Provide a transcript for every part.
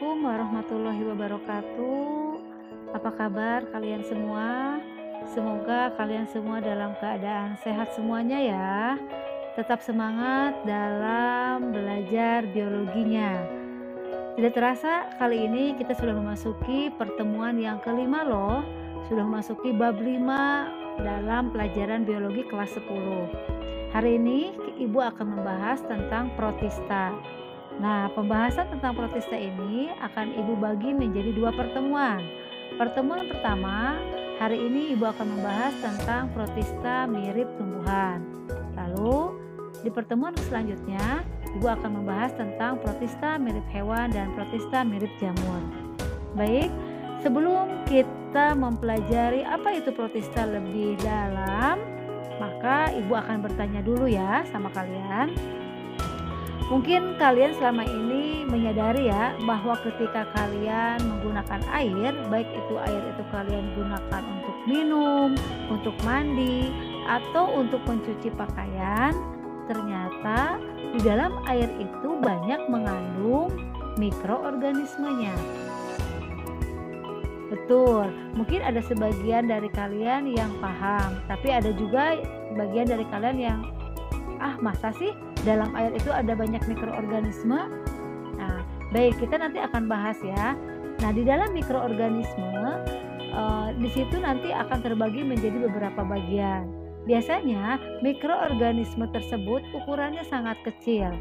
Assalamualaikum warahmatullahi wabarakatuh. Apa kabar kalian semua? Semoga kalian semua dalam keadaan sehat semuanya ya. Tetap semangat dalam belajar biologinya. Tidak terasa kali ini kita sudah memasuki pertemuan yang kelima loh. Sudah memasuki bab 5 dalam pelajaran biologi kelas 10. Hari ini Ibu akan membahas tentang protista. Nah, pembahasan tentang protista ini akan Ibu bagi menjadi 2 pertemuan. Pertemuan pertama, hari ini Ibu akan membahas tentang protista mirip tumbuhan. Lalu, di pertemuan selanjutnya, Ibu akan membahas tentang protista mirip hewan dan protista mirip jamur. Baik, sebelum kita mempelajari apa itu protista lebih dalam, maka Ibu akan bertanya dulu ya sama kalian. Mungkin kalian selama ini menyadari ya bahwa ketika kalian menggunakan air, baik itu air itu kalian gunakan untuk minum, untuk mandi, atau untuk mencuci pakaian, ternyata di dalam air itu banyak mengandung mikroorganismenya. Betul, mungkin ada sebagian dari kalian yang paham, tapi ada juga sebagian dari kalian yang masa sih dalam air itu ada banyak mikroorganisme? Nah, baik, kita nanti akan bahas ya. Nah, di dalam mikroorganisme di situ nanti akan terbagi menjadi beberapa bagian. Biasanya mikroorganisme tersebut ukurannya sangat kecil,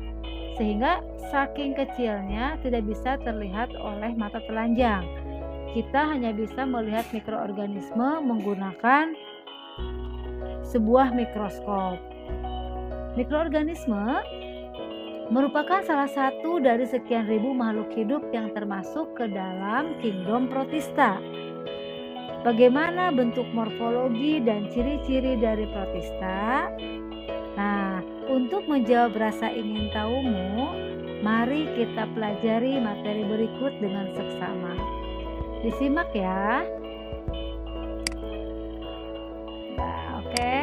sehingga saking kecilnya tidak bisa terlihat oleh mata telanjang. Kita hanya bisa melihat mikroorganisme menggunakan sebuah mikroskop. Mikroorganisme merupakan salah satu dari sekian ribu makhluk hidup yang termasuk ke dalam kingdom protista. Bagaimana bentuk morfologi dan ciri-ciri dari protista? Nah, untuk menjawab rasa ingin tahumu, mari kita pelajari materi berikut dengan seksama. Disimak ya. Nah, oke.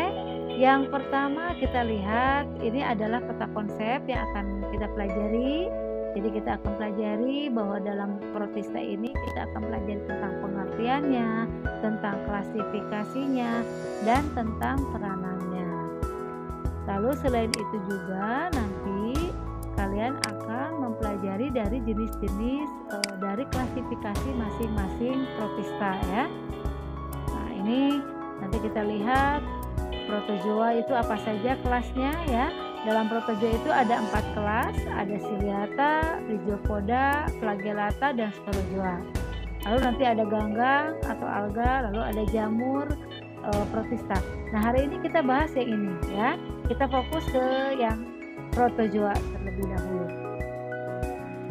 Yang pertama kita lihat ini adalah peta konsep yang akan kita pelajari. Jadi kita akan pelajari bahwa dalam protista ini kita akan pelajari tentang pengertiannya, tentang klasifikasinya, dan tentang peranannya. Lalu selain itu juga nanti kalian akan mempelajari dari jenis-jenis dari klasifikasi masing-masing protista ya. Nah, ini nanti kita lihat protozoa itu apa saja kelasnya ya. Dalam protozoa itu ada 4 kelas, ada Ciliata, Rhizopoda, Flagellata, dan Sporozoa. Lalu nanti ada ganggang atau alga, lalu ada jamur, protista. Nah, hari ini kita bahas yang ini ya. Kita fokus ke yang protozoa terlebih dahulu.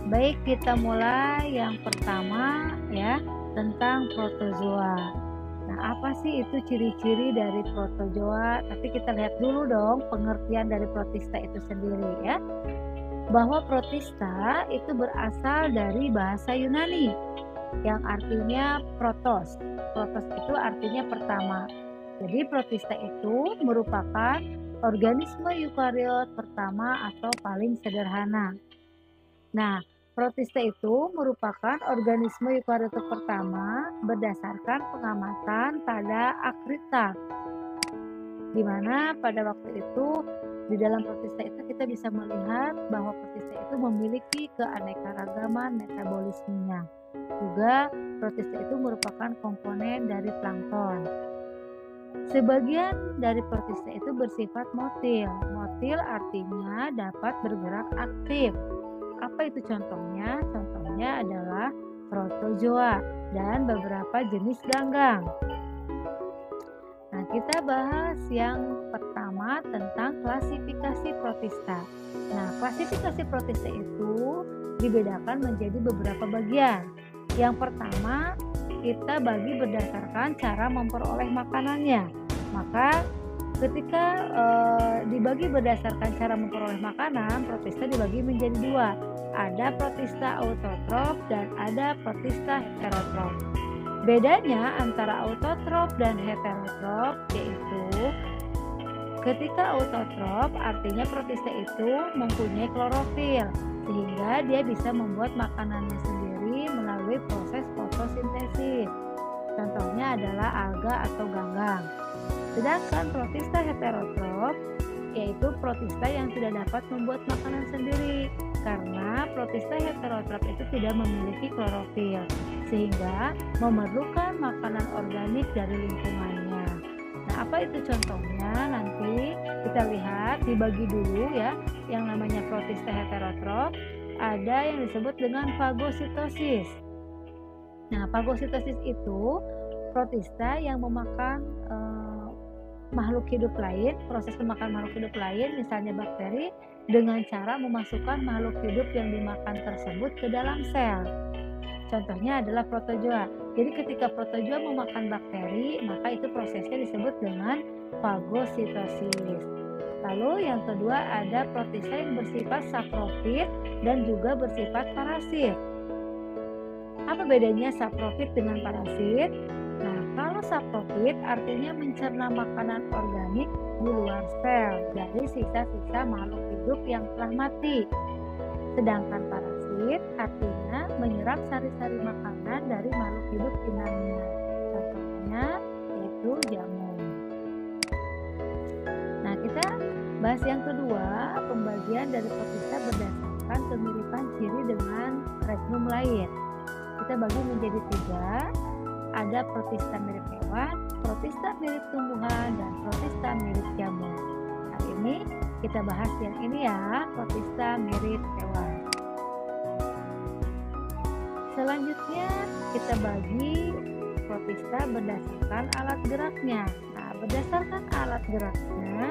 Baik, kita mulai yang pertama ya, tentang protozoa. Nah, apa sih itu ciri-ciri dari protozoa? Tapi kita lihat dulu dong pengertian dari protista itu sendiri ya. Bahwa protista itu berasal dari bahasa Yunani yang artinya protos. Protos itu artinya pertama. Jadi protista itu merupakan organisme eukariot pertama atau paling sederhana. Nah, protista itu merupakan organisme eukariot pertama berdasarkan pengamatan pada Akrita, di mana pada waktu itu di dalam protista itu kita bisa melihat bahwa protista itu memiliki keanekaragaman metabolismenya. Juga protista itu merupakan komponen dari plankton. Sebagian dari protista itu bersifat motil. Motil artinya dapat bergerak aktif. Apa itu contohnya? Contohnya adalah protozoa dan beberapa jenis ganggang. Nah, kita bahas yang pertama tentang klasifikasi protista. Nah, klasifikasi protista itu dibedakan menjadi beberapa bagian. Yang pertama, kita bagi berdasarkan cara memperoleh makanannya. Maka ketika dibagi berdasarkan cara memperoleh makanan, protista dibagi menjadi 2. Ada protista autotrof dan ada protista heterotrof. Bedanya antara autotrof dan heterotrof yaitu ketika autotrof artinya protista itu mempunyai klorofil sehingga dia bisa membuat makanannya sendiri melalui proses fotosintesis. Contohnya adalah alga atau ganggang. Sedangkan protista heterotrof yaitu protista yang tidak dapat membuat makanan sendiri karena protista heterotrof itu tidak memiliki klorofil sehingga memerlukan makanan organik dari lingkungannya. Nah, apa itu contohnya? Nanti kita lihat dibagi dulu ya. Yang namanya protista heterotrof ada yang disebut dengan fagositosis. Nah, fagositosis itu protista yang memakan makhluk hidup lain, proses memakan makhluk hidup lain, misalnya bakteri, dengan cara memasukkan makhluk hidup yang dimakan tersebut ke dalam sel. Contohnya adalah protozoa. Jadi ketika protozoa memakan bakteri, maka itu prosesnya disebut dengan fagositosis. Lalu yang kedua ada protista yang bersifat saprofit dan juga bersifat parasit. Apa bedanya saprofit dengan parasit? Nah, kalau saprofit artinya mencerna makanan organik di luar sel dari sisa-sisa makhluk hidup yang telah mati. Sedangkan parasit artinya menyerap sari-sari makanan dari makhluk hidup inangnya. Contohnya yaitu jamur. Nah, kita bahas yang kedua, pembagian dari protista berdasarkan kemiripan ciri dengan regnum lain. Kita bagi menjadi 3. Ada protista mirip hewan, protista mirip tumbuhan, dan protista mirip jamur. Hari ini kita bahas yang ini ya, protista mirip hewan. Selanjutnya kita bagi protista berdasarkan alat geraknya. Nah, berdasarkan alat geraknya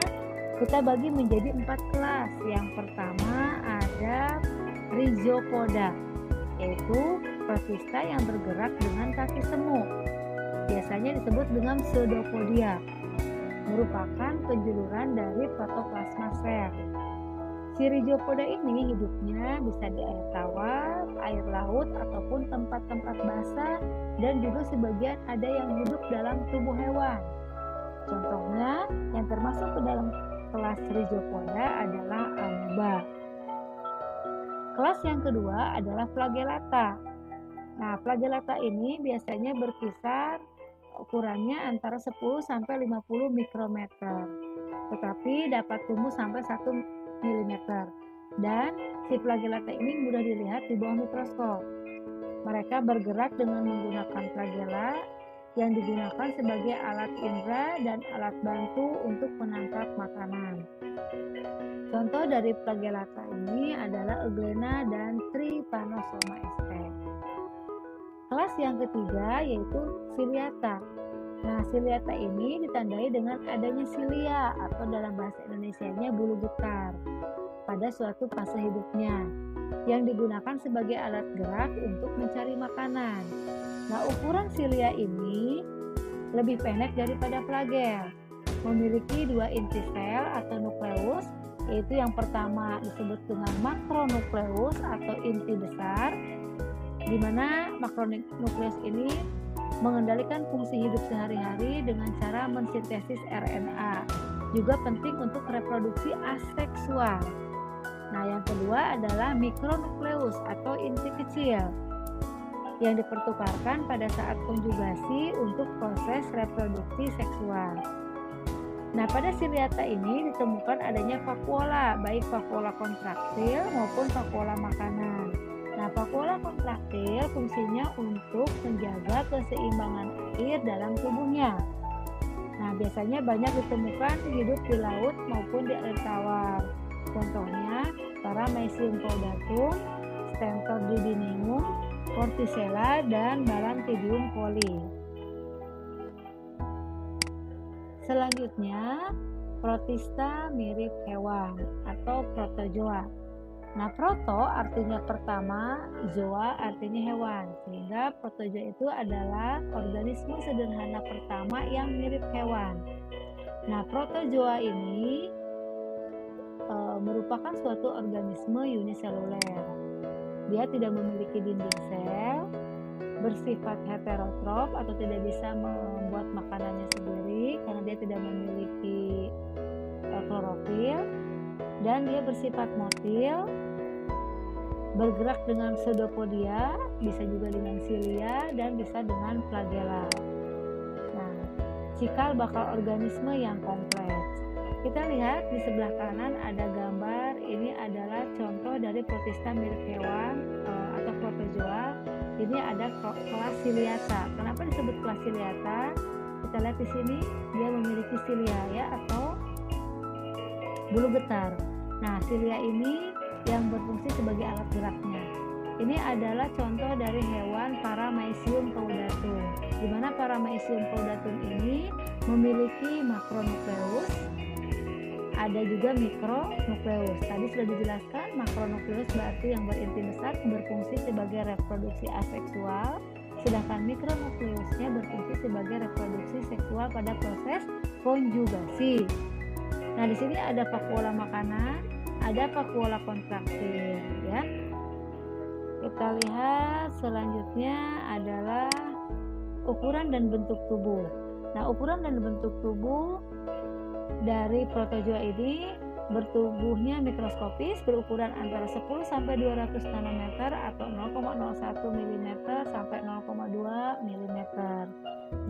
kita bagi menjadi 4 kelas. Yang pertama ada Rhizopoda, yaitu protista yang bergerak dengan kaki semu. Biasanya disebut dengan pseudopodia, merupakan penjuluran dari protoplasma sel. Si Rhizopoda ini hidupnya bisa di air tawar, air laut, ataupun tempat-tempat basah, dan juga sebagian ada yang hidup dalam tubuh hewan. Contohnya yang termasuk ke dalam kelas Rhizopoda adalah amoeba. Kelas yang kedua adalah flagellata. Nah, flagellata ini biasanya berkisar ukurannya antara 10 sampai 50 mikrometer, tetapi dapat tumbuh sampai 1 mm. Dan si flagellata ini mudah dilihat di bawah mikroskop. Mereka bergerak dengan menggunakan flagella yang digunakan sebagai alat indera dan alat bantu untuk menangkap makanan. Contoh dari flagellata ini adalah Euglena dan Trypanosoma sp. Kelas yang ketiga yaitu Ciliata. Nah, Ciliata ini ditandai dengan adanya silia atau dalam bahasa Indonesianya bulu getar pada suatu fase hidupnya yang digunakan sebagai alat gerak untuk mencari makanan. Nah, ukuran silia ini lebih pendek daripada flagel, memiliki 2 inti sel atau nukleus, yaitu yang pertama disebut dengan makronukleus atau inti besar, di mana makronukleus ini mengendalikan fungsi hidup sehari-hari dengan cara mensintesis RNA. Juga penting untuk reproduksi aseksual. Nah, yang kedua adalah mikronukleus atau inti kecil yang dipertukarkan pada saat konjugasi untuk proses reproduksi seksual. Nah, pada Ciliata ini ditemukan adanya vakuola, baik vakuola kontraktil maupun vakuola makanan. Nah, vakuola kontraktil fungsinya untuk menjaga keseimbangan air dalam tubuhnya. Nah, biasanya banyak ditemukan hidup di laut maupun di air tawar. Contohnya Paramecium caudatum, Stentordidinium, Vorticella, dan Balantidium coli. Selanjutnya, protista mirip hewan atau protozoa. Nah, proto artinya pertama, zoa artinya hewan, sehingga protozoa itu adalah organisme sederhana pertama yang mirip hewan. Nah, protozoa ini merupakan suatu organisme uniseluler. Dia tidak memiliki dinding sel, bersifat heterotrof atau tidak bisa membuat makanannya sendiri karena dia tidak memiliki klorofil, dan dia bersifat motil, bergerak dengan pseudopodia, bisa juga dengan silia, dan bisa dengan flagella. Nah, cikal bakal organisme yang kompleks. Kita lihat di sebelah kanan ada gambar, ini adalah contoh dari protista mirip hewan atau protozoa. Ini ada kelas Ciliata. Kenapa disebut kelas Ciliata? Kita lihat di sini dia memiliki cilia ya, atau bulu getar. Nah, cilia ini yang berfungsi sebagai alat geraknya. Ini adalah contoh dari hewan Paramecium caudatum, di mana Paramecium caudatum ini memiliki makronukleus, ada juga mikronukleus. Tadi sudah dijelaskan, makronukleus berarti yang berinti besar, berfungsi sebagai reproduksi aseksual, sedangkan mikronukleusnya berfungsi sebagai reproduksi seksual pada proses konjugasi. Nah, di sini ada vakuola makanan, ada vakuola kontraktil ya. Kita lihat selanjutnya adalah ukuran dan bentuk tubuh. Nah, ukuran dan bentuk tubuh dari protozoa ini bertubuhnya mikroskopis, berukuran antara 10 sampai 200 nanometer atau 0,01 mm sampai 0,2 mm.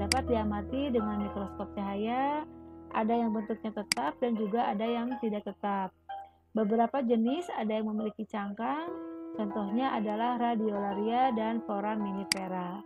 Dapat diamati dengan mikroskop cahaya, ada yang bentuknya tetap dan juga ada yang tidak tetap. Beberapa jenis ada yang memiliki cangkang, contohnya adalah Radiolaria dan Foraminifera.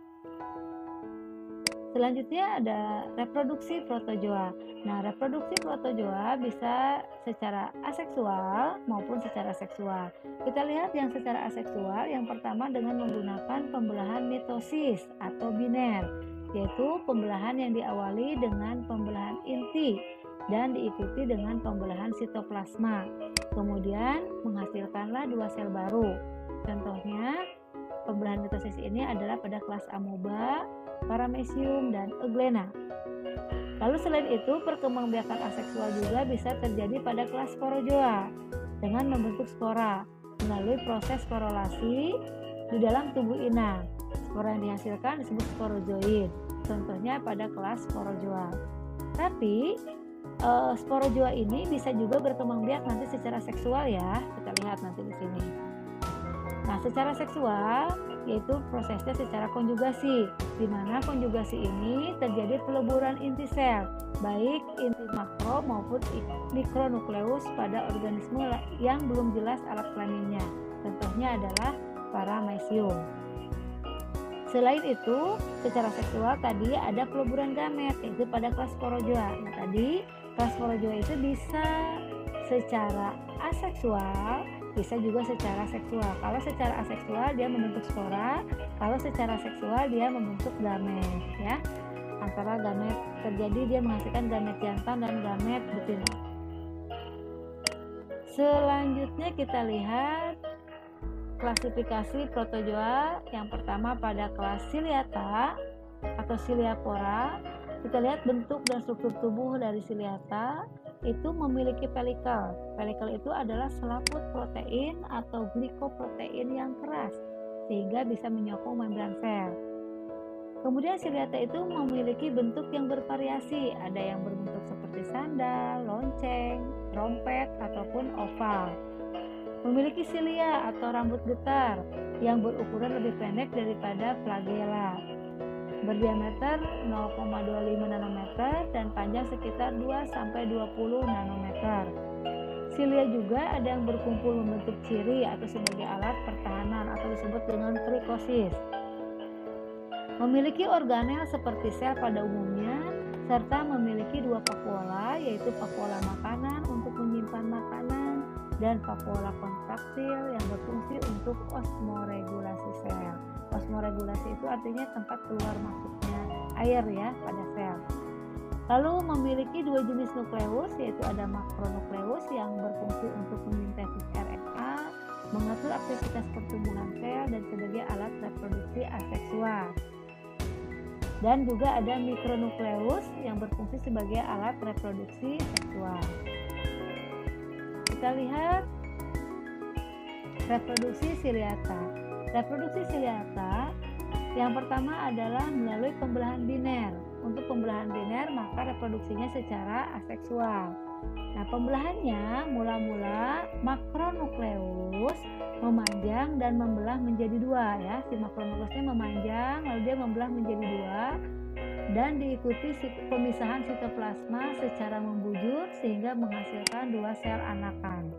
Selanjutnya ada reproduksi protozoa. Nah, reproduksi protozoa bisa secara aseksual maupun secara seksual. Kita lihat yang secara aseksual, yang pertama dengan menggunakan pembelahan mitosis atau biner, yaitu pembelahan yang diawali dengan pembelahan inti dan diikuti dengan pembelahan sitoplasma. Kemudian menghasilkanlah dua sel baru. Contohnya, pembelahan mitosis ini adalah pada kelas amoeba, Paramecium, dan Euglena. Lalu selain itu, perkembangbiakan aseksual juga bisa terjadi pada kelas sporozoa dengan membentuk spora melalui proses sporulasi di dalam tubuh inang. Spora yang dihasilkan disebut sporozoid, contohnya pada kelas sporozoa. Tapi sporozoa ini bisa juga berkembang biak nanti secara seksual ya. Kita lihat nanti di sini. Nah, secara seksual yaitu prosesnya secara konjugasi, di mana konjugasi ini terjadi peleburan inti sel, baik inti makro maupun mikronukleus pada organisme yang belum jelas alat kelaminnya. Contohnya adalah Paramecium. Selain itu, secara seksual tadi ada peleburan gamet, yaitu pada kelas sporozoa. Nah, tadi kelas sporozoa itu bisa secara aseksual, bisa juga secara seksual. Kalau secara aseksual dia membentuk spora, kalau secara seksual dia membentuk gamet ya. Antara gamet terjadi dia menghasilkan gamet jantan dan gamet betina. Selanjutnya kita lihat klasifikasi protozoa. Yang pertama pada kelas Ciliata atau Ciliapora. Kita lihat bentuk dan struktur tubuh dari Ciliata itu memiliki pelikel. Pelikel itu adalah selaput protein atau glikoprotein yang keras sehingga bisa menyokong membran sel. Kemudian Ciliata itu memiliki bentuk yang bervariasi, ada yang berbentuk seperti sandal, lonceng, trompet ataupun oval. Memiliki silia atau rambut getar yang berukuran lebih pendek daripada flagella. Berdiameter 0,25 nanometer dan panjang sekitar 2-20 nanometer. Silia juga ada yang berkumpul membentuk ciri atau sebagai alat pertahanan atau disebut dengan krikosis. Memiliki organel seperti sel pada umumnya serta memiliki dua vakuola, yaitu vakuola makanan untuk menyimpan makanan dan vakuola kontraktil yang berfungsi untuk osmoregulasi sel. Osmoregulasi itu artinya tempat keluar masuknya air ya pada sel. Lalu memiliki dua jenis nukleus, yaitu ada makronukleus yang berfungsi untuk mesintesis RNA, mengatur aktivitas pertumbuhan sel dan sebagai alat reproduksi aseksual. Dan juga ada mikronukleus yang berfungsi sebagai alat reproduksi seksual. Kita lihat reproduksi Ciliata. Reproduksi Ciliata yang pertama adalah melalui pembelahan biner. Untuk pembelahan biner maka reproduksinya secara aseksual. Nah, pembelahannya mula-mula makronukleus memanjang dan membelah menjadi dua ya. Si makronuklesnya memanjang lalu dia membelah menjadi dua dan diikuti pemisahan sitoplasma secara membujur sehingga menghasilkan dua sel anakan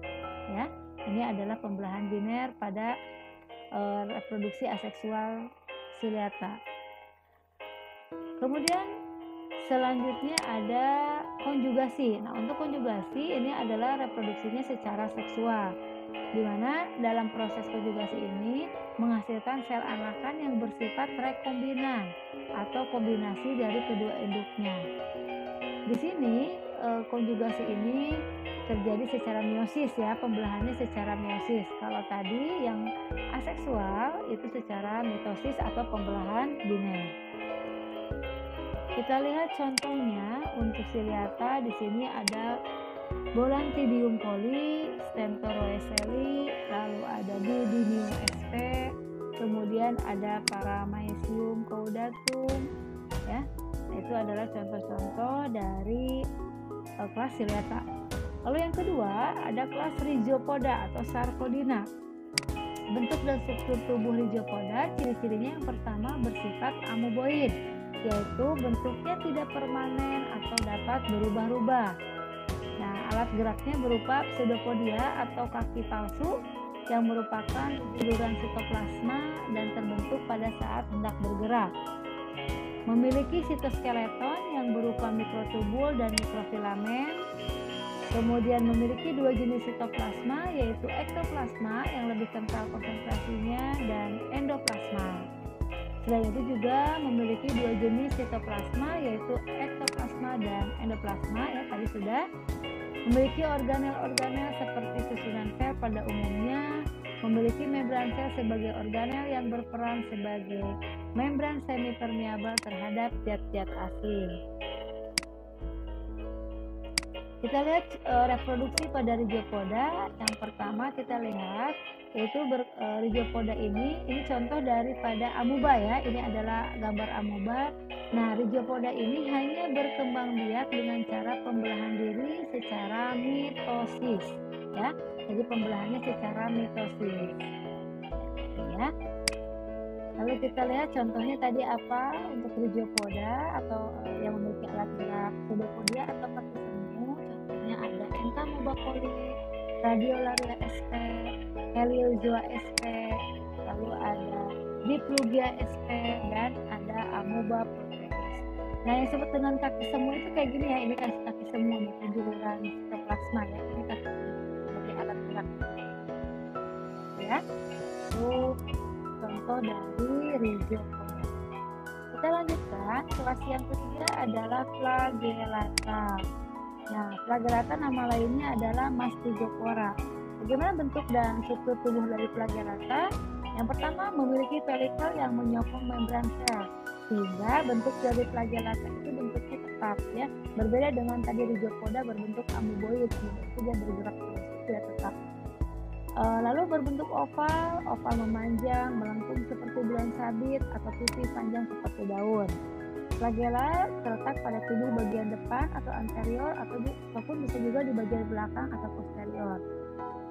ya. Ini adalah pembelahan biner pada reproduksi aseksual Ciliata. Kemudian selanjutnya ada konjugasi. Nah, untuk konjugasi ini adalah reproduksinya secara seksual, di mana dalam proses konjugasi ini menghasilkan sel anakan yang bersifat rekombinan atau kombinasi dari kedua induknya. Di sini konjugasi ini terjadi secara meiosis ya, pembelahannya secara meiosis. Kalau tadi yang aseksual itu secara mitosis atau pembelahan biner. Kita lihat contohnya untuk Ciliata. Di sini ada Bolantidium coli, Stentoroeseli, lalu ada Duodinium sp, kemudian ada Paramecium caudatum ya. Itu adalah contoh-contoh dari kelas Ciliata. Lalu yang kedua ada kelas Rhizopoda atau Sarcodina. Bentuk dan struktur tubuh Rhizopoda, ciri-cirinya yang pertama bersifat amoeboid, yaitu bentuknya tidak permanen atau dapat berubah-ubah. Nah, alat geraknya berupa pseudopodia atau kaki palsu yang merupakan buluran sitoplasma dan terbentuk pada saat hendak bergerak. Memiliki sitoskeleton yang berupa mikrotubul dan mikrofilamen. Kemudian memiliki dua jenis sitoplasma, yaitu ektoplasma yang lebih kental konsentrasinya dan endoplasma. Selain itu juga memiliki dua jenis sitoplasma, yaitu ektoplasma dan endoplasma ya, tadi sudah. Memiliki organel-organel seperti susunan sel pada umumnya, memiliki membran sel sebagai organel yang berperan sebagai membran semipermeabel terhadap zat-zat asing. Kita lihat reproduksi pada Rhizopoda. Yang pertama kita lihat yaitu Rhizopoda ini contoh daripada amoeba ya. Ini adalah gambar amoeba. Nah, Rhizopoda ini hanya berkembang biak dengan cara pembelahan diri secara mitosis ya. Jadi pembelahannya secara mitosis. Ya. Lalu kita lihat contohnya tadi apa untuk Rhizopoda atau yang memiliki alat gerak pseudopodia atau kaki semu. Contohnya ada Entamoeba coli, Radiolaria sp, Heliozoa sp, lalu ada Diplugia sp, dan ada Amoeba proteus. Nah, yang disebut dengan kaki semu itu kayak gini ya. Ini kaki semu nih, penjuluran sitoplasma ya. Ini kaki semu sebagai alat gerak. Ya, itu contoh dari Rhizopoda. Kita lanjutkan. Kelas yang ketiga adalah Flagellata. Nah, Flagellata nama lainnya adalah Mastigophora. Bagaimana bentuk dan struktur tubuh dari Flagellata? Yang pertama memiliki pelikel yang menyokong membran sel, sehingga bentuk dari Flagellata itu bentuknya tetap ya. Berbeda dengan tadi Rhizopoda berbentuk amoeboid, itu dia bergerak terus, tidak tetap. Lalu berbentuk oval memanjang, melengkung seperti bulan sabit atau pipih panjang seperti daun. Flagella terletak pada tubuh bagian depan atau anterior ataupun bisa juga di bagian belakang atau posterior.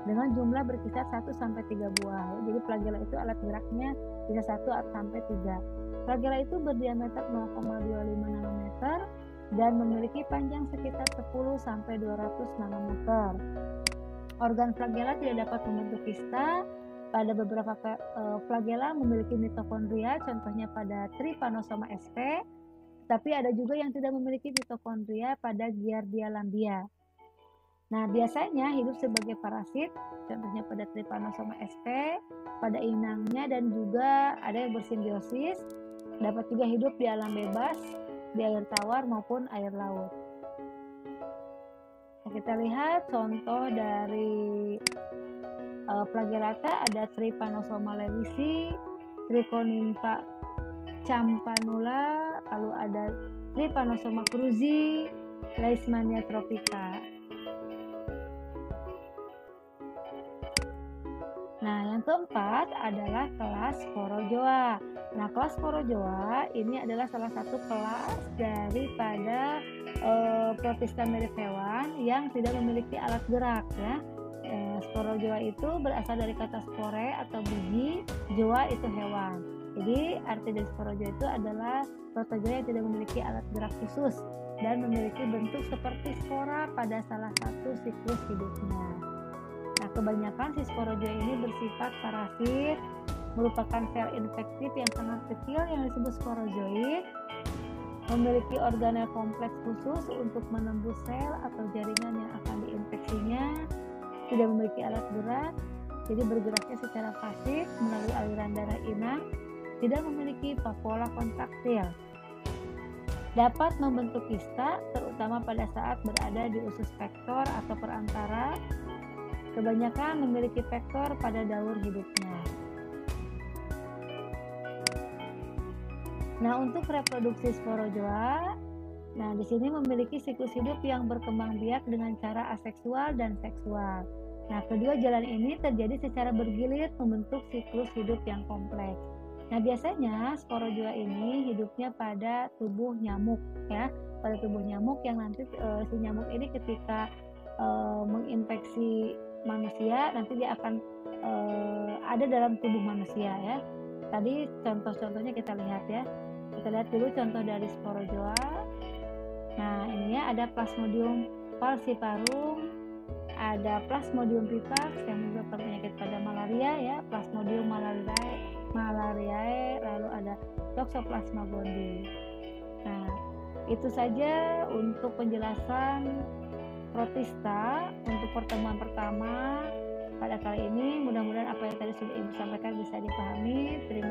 Dengan jumlah berkisar 1-3 buah. Jadi flagella itu alat geraknya bisa 1-3. Flagella itu berdiameter 0,25 nanometer dan memiliki panjang sekitar 10-200 nanometer. Organ flagella tidak dapat membentuk kista. Pada beberapa flagella memiliki mitokondria, contohnya pada Trypanosoma sp. Tapi ada juga yang tidak memiliki mitokondria pada Giardia lambia. Nah, biasanya hidup sebagai parasit, contohnya pada Trypanosoma sp, pada inangnya, dan juga ada yang bersimbiosis. Dapat juga hidup di alam bebas, di air tawar maupun air laut. Nah, kita lihat contoh dari Flagellata ada Trypanosoma lewisi, Trichonympha campanula, lalu ada Trypanosoma cruzi, Leishmania tropica. Nah, yang keempat adalah kelas Sporozoa. Nah, kelas Sporozoa ini adalah salah satu kelas daripada Protista mirip hewan yang tidak memiliki alat gerak ya. Sporozoa itu berasal dari kata spore atau biji, zoa itu hewan. Jadi arti dari sporozoa itu adalah protozoa yang tidak memiliki alat gerak khusus dan memiliki bentuk seperti spora pada salah satu siklus hidupnya. Nah, kebanyakan si sporozoa ini bersifat parasit, merupakan sel infektif yang sangat kecil yang disebut sporozoid, memiliki organel kompleks khusus untuk menembus sel atau jaringan yang akan diinfeksinya, tidak memiliki alat gerak, jadi bergeraknya secara pasif melalui aliran darah inang, tidak memiliki vakuola kontraktil. Dapat membentuk kista terutama pada saat berada di usus vektor atau perantara. Kebanyakan memiliki vektor pada daur hidupnya. Nah, untuk reproduksi sporozoa, nah di sini memiliki siklus hidup yang berkembang biak dengan cara aseksual dan seksual. Nah, kedua jalan ini terjadi secara bergilir membentuk siklus hidup yang kompleks. Nah, biasanya sporozoa ini hidupnya pada tubuh nyamuk, ya, pada tubuh nyamuk yang nanti si nyamuk ini ketika menginfeksi manusia, nanti dia akan ada dalam tubuh manusia, ya. Tadi contoh-contohnya kita lihat, ya. Kita lihat dulu contoh dari sporozoa. Nah, ini ya ada Plasmodium falciparum, ada Plasmodium vivax yang menyebabkan penyakit pada malaria, ya, Plasmodium malariae, lalu ada Toxoplasma gondii. Nah, itu saja untuk penjelasan protista untuk pertemuan pertama pada kali ini. Mudah-mudahan apa yang tadi sudah Ibu sampaikan bisa dipahami. Terima